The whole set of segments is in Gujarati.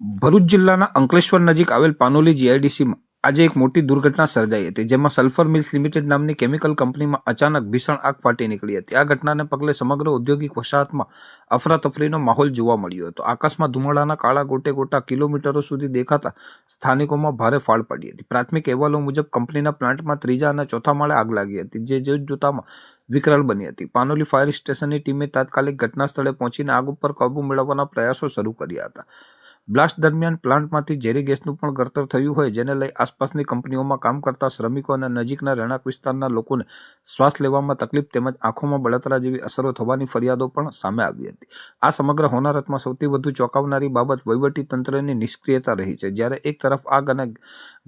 ભરૂચ જિલ્લાના અંકલેશ્વર નજીક આવેલ પાનોલી જીઆઈડીસીમાં આજે એક મોટી દુર્ઘટના સર્જાઈ હતી, જેમાં સલ્ફર મિલ્સ લિમિટેડ નામની કેમિકલ કંપનીમાં અચાનક ભીષણ આગ ફાટી નીકળી હતી. આ ઘટનાને પગલે સમગ્ર ઔદ્યોગિક વસાહતમાં અફરાતફરીનો માહોલ જોવા મળ્યો હતો. આકાશમાં ધુમાડાના કાળા ગોટા કિલોમીટરો સુધી દેખાતા સ્થાનિકોમાં ભારે ફાળ પડી હતી. પ્રાથમિક અહેવાલો મુજબ કંપનીના પ્લાન્ટમાં ત્રીજા અને ચોથા માળે આગ લાગી હતી, જે જોતામાં વિકરાળ બની હતી. પાનોલી ફાયર સ્ટેશનની ટીમે તાત્કાલિક ઘટના સ્થળે પહોંચીને આગ ઉપર કાબુ મેળવવાના પ્રયાસો શરૂ કર્યા હતા. બ્લાસ્ટ દરમિયાન પ્લાન્ટમાંથી ઝેરી ગેસનું પણ ગળતર થયું હોય, જેને લઈ આસપાસની કંપનીઓમાં કામ કરતા શ્રમિકો અને નજીકના રહેણાંક વિસ્તારના લોકોને શ્વાસ લેવામાં તકલીફ તેમજ આંખોમાં બળતરા જેવી અસરો થવાની ફરિયાદો પણ સામે આવી હતી. આ સમગ્ર હોનારતમાં સૌથી વધુ ચોંકાવનારી બાબત વહીવટી તંત્રની નિષ્ક્રિયતા રહી છે. જ્યારે એક તરફ આગ અને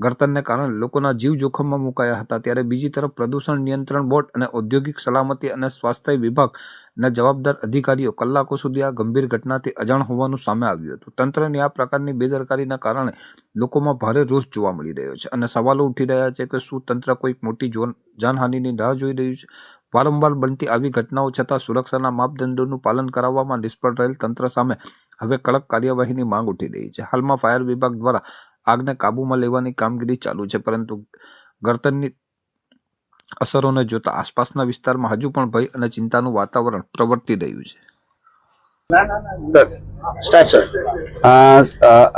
ગળતરને કારણે લોકોના જીવ જોખમમાં મુકાયા હતા, ત્યારે બીજી તરફ પ્રદૂષણ નિયંત્રણ બોર્ડ અને ઔદ્યોગિક સલામતી અને સ્વાસ્થ્ય વિભાગના જવાબદાર અધિકારીઓ કલાકો સુધી આ ગંભીર ઘટનાથી અજાણ હોવાનું સામે આવ્યું હતું. તંત્રની આ પ્રકારની બેદરકારીના કારણે લોકોમાં ભારે રોષ જોવા મળી રહ્યો છે અને સવાલો ઉઠી રહ્યા છે કે શું તંત્ર કોઈ મોટી જાનહાનિની રાહ જોઈ રહ્યું છે? વારંવાર બનતી આવી ઘટનાઓ છતાં સુરક્ષાના માપદંડોનું પાલન કરાવવામાં નિષ્ફળ રહેલ તંત્ર સામે હવે કડક કાર્યવાહીની માંગ ઉઠી રહી છે. હાલમાં ફાયર વિભાગ દ્વારા આગને કાબૂમાં લેવાની કામગીરી ચાલુ છે, પરંતુ ગળતરની અસરોને જોતા આસપાસના વિસ્તારમાં હજુ પણ ભય અને ચિંતાનું વાતાવરણ પ્રવર્તી રહ્યું છે.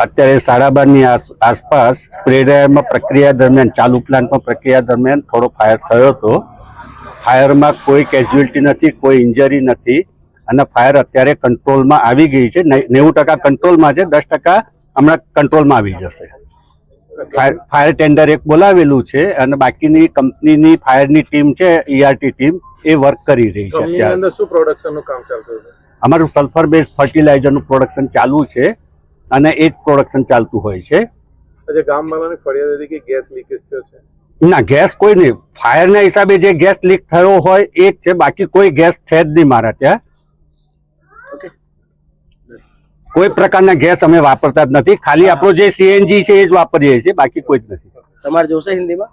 અત્યારે 12:30 આસપાસ સ્પ્રે ડ્રાયરમાં પ્રક્રિયા દરમિયાન ચાલુ પ્લાન્ટમાં પ્રક્રિયા દરમિયાન થોડો ફાયર થયો હતો. ફાયરમાં કોઈ કેઝ્યુઅલ્ટી નથી, કોઈ ઇન્જરી નથી અને ફાયર અત્યારે કંટ્રોલમાં આવી ગઈ છે. 90% કંટ્રોલમાં છે, 10% હમણાં કંટ્રોલમાં આવી જશે. ફાયર ટેન્ડર એક બોલાવેલું છે અને બાકીની કંપનીની ફાયરની ટીમ છે, ERT ટીમ, એ વર્ક કરી રહી છે. અત્યારે શું પ્રોડક્શનનું કામ ચાલતું છે? અમારું સલ્ફર બેઝ ફર્ટિલાઇઝરનું પ્રોડક્શન ચાલુ છે અને એ જ પ્રોડક્શન ચાલતું હોય છે. ગામવાળાની ફરિયાદ હતી કે ગેસ લીકેજ થયો છે? ના, ગેસ કોઈ નહીં. ફાયરના હિસાબે જે ગેસ લીક થયો હોય એ જ છે, બાકી કોઈ ગેસ છે જ નહીં મારા ત્યાં. કોઈ પ્રકારના ગેસ અમે વાપરતા જ નથી. ખાલી આપણો જે CNG છે એ જ વાપરીએ છીએ, બાકી કોઈ જ નથી. તમારે જોશે હિન્દીમાં?